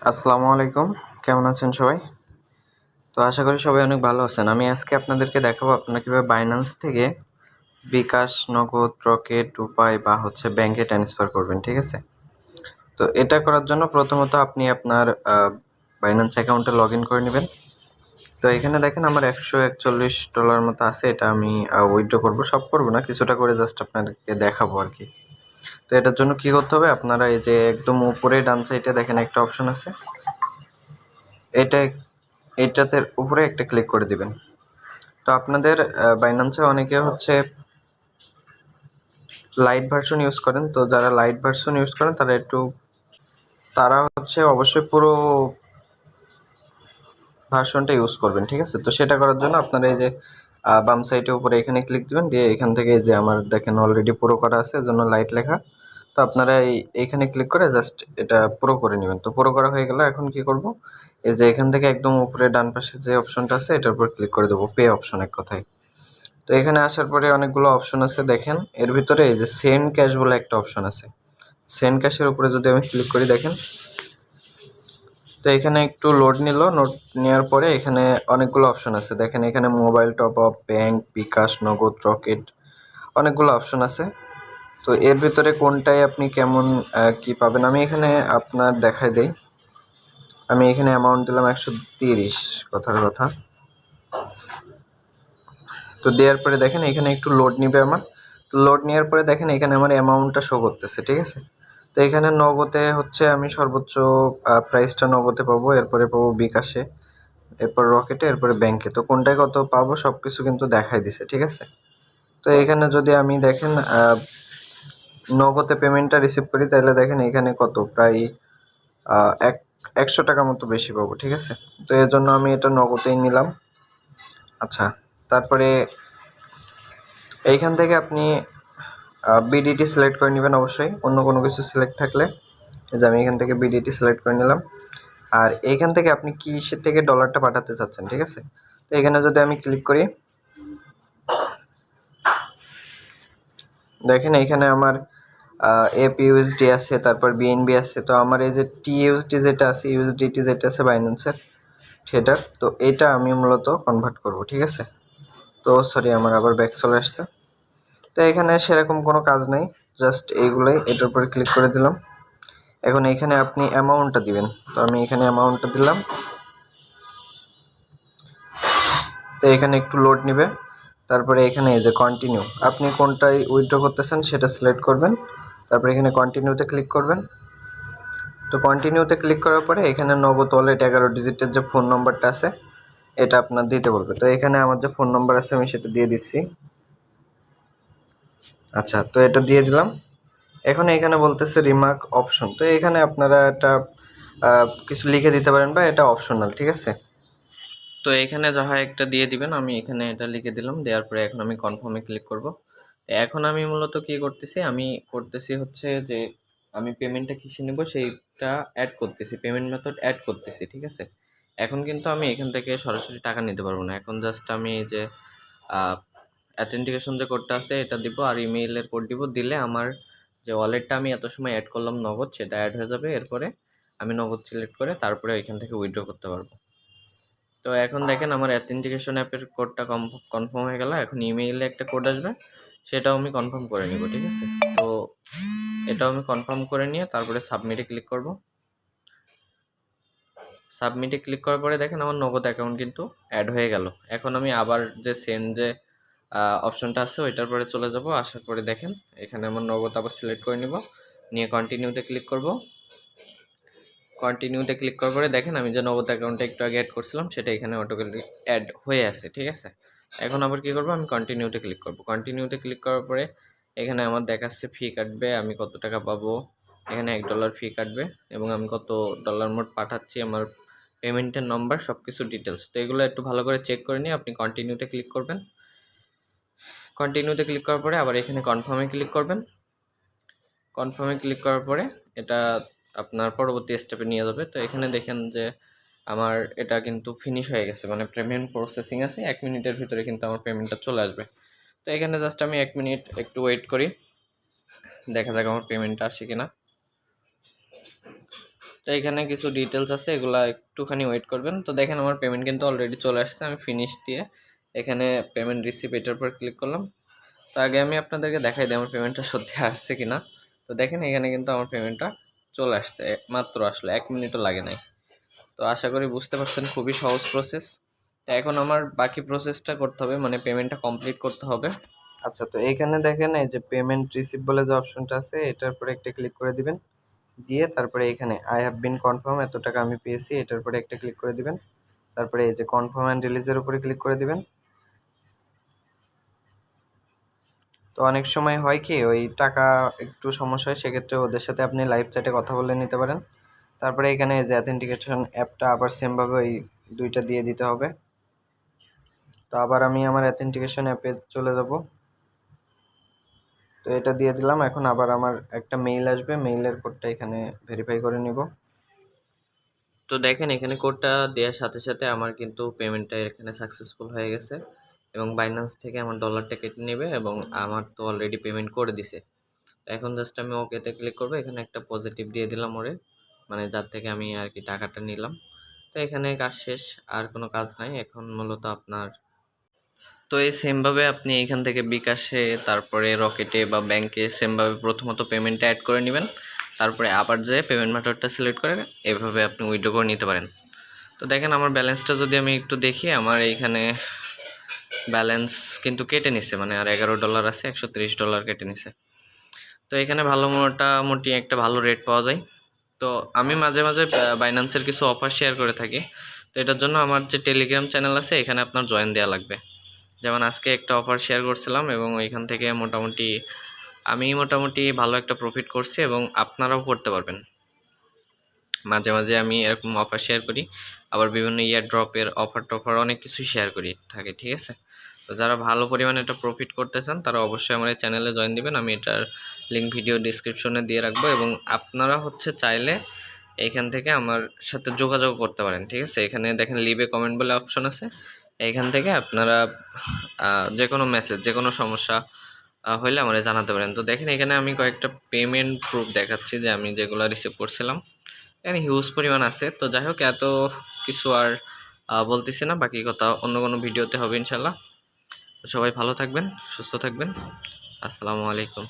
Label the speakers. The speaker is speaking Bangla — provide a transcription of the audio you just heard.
Speaker 1: আসসালামু আলাইকুম, কেমন আছেন সবাই? তো আশা করি সবাই অনেক ভালো আছেন। আমি আজকে আপনাদেরকে দেখাবো আপনারা কিভাবে বাইন্যান্স থেকে বিকাশ, নগদ, রকেট, উপায় বা ব্যাংকে ট্রান্সফার করবেন, ঠিক আছে? তো এটা করার জন্য প্রথমত আপনি আপনার বাইন্যান্স অ্যাকাউন্টে লগ ইন করে নেবেন। তো এখানে দেখেন আমার $141 মতো আছে, এটা আমি উইথড্র করবো, সব করবো না, কিছুটা করে জাস্ট আপনাদেরকে দেখাবো আর কি। তো এটার জন্য কি করতে হবে, আপনারা এই যে একদম উপরে ডান সাইডে দেখেন একটা অপশন আছে, এটা এইটাতে উপরে একটা ক্লিক করে দিবেন। তো আপনাদের বাইন্যান্সে অনেকে লাইট ভার্সন ইউজ করেন, তো যারা লাইট ভার্সন ইউজ করেন তারা অবশ্যই পুরো ভার্সনটা ইউজ করবেন, ঠিক আছে? তো সেটা করার জন্য আপনারা এই যে বাম সাইডে উপরে এখানে ক্লিক দিবেন, দিয়ে এখান থেকে যে আমার দেখেন অলরেডি পুরো করা আছে, এজন্য লাইট লেখা। তো আপনারা এইখানে ক্লিক করে জাস্ট এটা পুরো করে নেবেন। তো পুরো করা হয়ে গেল, এখন কি করব, এই যে এখান থেকে একদম উপরে ডান পাশে যে অপশনটা আছে এটার উপর ক্লিক করে দেবো, পে অপশন এক কথায়। তো এখানে আসার পরে অনেকগুলো অপশন আছে, দেখেন এর ভিতরে এই যে সেন্ড ক্যাশ বলে একটা অপশন আছে। সেন্ড ক্যাশের উপরে যদি আমি ক্লিক করি, দেখেন তো এখানে একটু লোড নেওয়ার পরে এখানে অনেকগুলো অপশন আছে, দেখেন এখানে মোবাইল টপ আপ, ব্যাংক, বিকাশ, নগদ, রকেট, অনেকগুলো অপশন আছে। তো এর ভিতরে কোনটায় আপনি কেমন কি পাবেন, আমি এখানে আপনার দেখাই দেই। আমি এখানে অ্যামাউন্ট দিলাম 130, কথার কথা। তো দেওয়ার পরে দেখেন এখানে একটু লোড নিবে আমার। তো লোড নেওয়ার পরে দেখেন এখানে আমার অ্যামাউন্টটা শো করতেছে, ঠিক আছে? তো এখানে নগদে আমি সর্বোচ্চ প্রাইসটা নগদে পাবো, এরপরে পাবো বিকাশে, এরপর রকেটে, এরপরে ব্যাংকে। তো কোনটায় কত পাবো সব কিছু কিন্তু দেখাই দিছে, ঠিক আছে? তো এখানে যদি আমি দেখেন নগদে পেমেন্টটা রিসিভ করি, তাহলে দেখেন এখানে কত, প্রায় এক 100 টাকা মতো বেশি পাবো, ঠিক আছে? তো এর জন্য আমি এটা নগদেই নিলাম। আচ্ছা, তারপরে এইখান থেকে আপনি বিডিটি সিলেক্ট করে নেবেন, অবশ্যই অন্য কোনো কিছু সিলেক্ট থাকলে। এই যে আমি এখান থেকে বিডিটি সিলেক্ট করে নিলাম। আর এইখান থেকে আপনি কিসের থেকে ডলারটা পাঠাতে চাচ্ছেন, ঠিক আছে? তো এখানে যদি আমি ক্লিক করি, দেখেন এইখানে আমার এপিইউএসডি আছে, তারপর বিএনবি আছে। তো আমার এই যে টিইউএসডি যেটা আছে, ইউএসডিটি যেটা আছে বাইন্যান্সের, সেটার তো এটা আমি মূলত কনভার্ট করব, ঠিক আছে? তো সরি, আমার আবার ব্যাক চলে আসছে। তো এখানে সেরকম কোনো কাজ নেই, জাস্ট এইগুলোই, এটার উপরে ক্লিক করে দিলাম। এখন এখানে আপনি অ্যামাউন্টটা দিবেন, তো আমি এখানে অ্যামাউন্টটা দিলাম। তো এখানে একটু লোড নেবে, তারপরে এখানে এই যে কন্টিনিউ, আপনি কোনটাই উইথড্র করতেছেন সেটা সিলেক্ট করবেন, তারপরে এখানে কন্টিনিউতে ক্লিক করবেন। তো কন্টিনিউতে ক্লিক করার পরে এখানে নগদ ওয়ালেট 11 ডিজিটের যে ফোন নম্বরটা আছে এটা আপনার দিতে বলবে। তো এখানে আমার যে ফোন নম্বর আছে আমি সেটা দিয়ে দিচ্ছি। আচ্ছা, তো এটা দিয়ে দিলাম। এখন এখানে বলতেছে রিমার্ক অপশন, তো এখানে আপনারা একটা কিছু লিখে দিতে পারেন বা এটা অপশনাল, ঠিক আছে? তো এখানে যা হয় একটা দিয়ে দিবেন, আমি এখানে এটা লিখে দিলাম। দেওয়ার পরে এখন আমি কনফার্মে ক্লিক করব। এখন আমি মূলত কি করতেছি, আমি করতেছি যে আমি পেমেন্টটা কিসে নেব সেইটা অ্যাড করতেছি, পেমেন্ট মেথড অ্যাড করতেছি, ঠিক আছে? এখন কিন্তু আমি এখান থেকে সরাসরি টাকা নিতে পারবো না। এখন জাস্ট আমি এই যে অ্যাথেন্টিকেশন যে কোডটা আছে এটা দিব, আর ইমেইলের কোড দিব, দিলে আমার যে ওয়ালেটটা আমি এত সময় অ্যাড করলাম নগদ, সেটা অ্যাড হয়ে যাবে। এরপরে আমি নগদ সিলেক্ট করে তারপরে এখান থেকে উইথড্র করতে পারবো। তো এখন দেখেন আমার অ্যাথেন্টিকেশন অ্যাপের কোডটা কনফার্ম হয়ে গেল। এখন ইমেইলে একটা কোড আসবে, সেটাও আমি কনফার্ম করে নিব, ঠিক আছে? তো এটাও আমি কনফার্ম করে নিয়ে তারপরে সাবমিটে ক্লিক করব। সাবমিটে ক্লিক করার পরে দেখেন আমার নগদ অ্যাকাউন্ট কিন্তু অ্যাড হয়ে গেল। এখন আমি আবার যে সেন্ড যে অপশনটা আছে ওইটার পরে চলে যাব। আসার পরে দেখেন এখানে আমার নগদ আবার সিলেক্ট করে নিব, নিয়ে কন্টিনিউতে ক্লিক করব। কন্টিনিউতে ক্লিক করার পরে দেখেন আমি যে নগদ অ্যাকাউন্টটা একটু আগে অ্যাড করছিলাম সেটা এখানে অটোমেটিক অ্যাড হয়ে আছে, ঠিক আছে? এখন আবার কী করব, আমি কন্টিনিউতে ক্লিক করব। কন্টিনিউতে ক্লিক করার পরে এখানে আমার দেখাচ্ছে ফি কাটবে, আমি কত টাকা পাবো। এখানে $1 ফি কাটবে এবং আমি কত ডলার মোট পাঠাচ্ছি, আমার পেমেন্টের নম্বর, সব কিছু ডিটেলস। তো এগুলো একটু ভালো করে চেক করে নিয়ে আপনি কন্টিনিউতে ক্লিক করবেন। কন্টিনিউতে ক্লিক করার পরে আবার এখানে কনফার্মে ক্লিক করবেন। কনফার্মে ক্লিক করার পরে এটা আপনার পরবর্তী স্টেপে নিয়ে যাবে। তো এখানে দেখেন যে আমার এটা কিন্তু ফিনিশ হয়ে গেছে, মানে পেমেন্ট প্রসেসিং আছে, 1 মিনিটের ভিতরে কিন্তু আমার পেমেন্টটা চলে আসবে। তো এখানে জাস্ট আমি 1 মিনিট একটু ওয়েট করি, দেখা যাক আমার পেমেন্টটা আসে কিনা। তো এখানে কিছু ডিটেলস আছে, এগুলা একটুখানি ওয়েট করবেন। তো দেখেন আমার পেমেন্ট কিন্তু অলরেডি চলে আসছে। আমি ফিনিশ দিয়ে এখানে পেমেন্ট রিসিভ এটার উপর ক্লিক করলাম। তো আগে আমি আপনাদেরকে দেখাই দিই আমার পেমেন্টটা সত্যি আসছে কিনা। তো দেখেন এখানে কিন্তু আমার পেমেন্টটা চলে আসছে, মাত্র আসলে 1 মিনিটও লাগে নাই। তো আশা করি বুঝতে পারছেন, খুবই সহজ প্রসেস। তো এখন আমার বাকি প্রসেসটা করতে হবে, মানে পেমেন্টটা কমপ্লিট করতে হবে। আচ্ছা, তো এইখানে দেখেন এই যে পেমেন্ট রিসিভ বলে যে অপশনটা আছে, এটার উপরে একটা ক্লিক করে দিবেন। দিয়ে তারপরে এখানে আই হ্যাভ বিন কনফার্ম, এত টাকা আমি পেয়েছি, এটার উপরে একটা ক্লিক করে দিবেন। তারপরে এই যে কনফার্ম অ্যান্ড রিলিজের উপরে ক্লিক করে দিবেন। তো অনেক সময় হয় কি, ওই টাকা একটু সমস্যা হয়, সেক্ষেত্রে ওদের সাথে আপনি লাইভ চ্যাটে কথা বলে নিতে পারেন। তারপরে এখানে যে অ্যাথেন্টিকেশন অ্যাপটা আবার সেমভাবে ওই 2টা দিয়ে দিতে হবে। তো আবার আমি আমার অ্যাথেন্টিকেশন অ্যাপে চলে যাব। তো এটা দিয়ে দিলাম। এখন আবার আমার একটা মেইল আসবে, মেইলের কোডটা এখানে ভেরিফাই করে নিব। তো দেখেন এখানে কোডটা দেওয়ার সাথে সাথে আমার কিন্তু পেমেন্টটা এখানে সাকসেসফুল হয়ে গেছে এবং বাইন্যান্স থেকে আমার ডলারটা কেটে নেবে এবং আমার তো অলরেডি পেমেন্ট করে দিছে। এখন জাস্ট আমি ওকেতে ক্লিক করবো। এখানে একটা পজিটিভ দিয়ে দিলাম ওরে, মানে যার থেকে আমি আর কি টাকাটা নিলাম। তো এখানে কাজ শেষ, আর কোনো কাজ নাই এখন মূলত আপনার। তো এই সেমভাবে আপনি এখান থেকে বিকাশে, তারপরে রকেটে বা ব্যাংকে সেমভাবে প্রথমত পেমেন্টটা অ্যাড করে নেবেন। তারপরে আবার যে পেমেন্ট মেথডটা সিলেক্ট করে এভাবে আপনি উইথড্র করে নিতে পারেন। তো দেখেন আমার ব্যালেন্সটা যদি আমি একটু দেখি, আমার এইখানে ব্যালেন্স কিন্তু কেটে নিছে, মানে আর $11 আছে, $130 কেটে নিছে। তো এখানে ভালো মোটামুটি একটা ভালো রেট পাওয়া যায়। তো আমি মাঝে মাঝে বাইন্যান্সের কিছু অফার শেয়ার করে থাকি। তো এটার জন্য আমার যে টেলিগ্রাম চ্যানেল আছে এখানে আপনার জয়েন দেওয়া লাগবে। যেমন আজকে একটা অফার শেয়ার করছিলাম এবং ওইখান থেকে মোটামুটি ভালো একটা প্রফিট করছি এবং আপনারাও করতে পারবেন। মাঝে মাঝে আমি এরকম অফার শেয়ার করি, আবার বিভিন্ন ইয়ার ড্রপের অফার টফার অনেক কিছু শেয়ার করি থাকে, ঠিক আছে। তো যারা ভালো পরিমাণে এটা প্রফিট করতে চান তারা অবশ্যই আমার এই চ্যানেলে জয়েন দিবেন। আমি এটার লিঙ্ক ভিডিও ডিসক্রিপশনে দিয়ে রাখবো এবং আপনারা চাইলে এইখান থেকে আমার সাথে যোগাযোগ করতে পারেন, ঠিক আছে। এখানে দেখেন লিভে কমেন্ট বলে অপশন আছে, এইখান থেকে আপনারা যে কোনো মেসেজ, যে কোনো সমস্যা হইলে আমাদের জানাতে পারেন। তো দেখেন এখানে আমি কয়েকটা পেমেন্ট প্রুফ দেখাচ্ছি যে আমি যেগুলো রিসিভ করছিলাম, এখানে হিউজ পরিমাণ আছে। তো যাই হোক, এত কিছু আর বলতেছি না, বাকি কথা অন্য কোনো ভিডিওতে হবে ইনশাল্লাহ। তো সবাই ভালো থাকবেন, সুস্থ থাকবেন। আসসালামু আলাইকুম।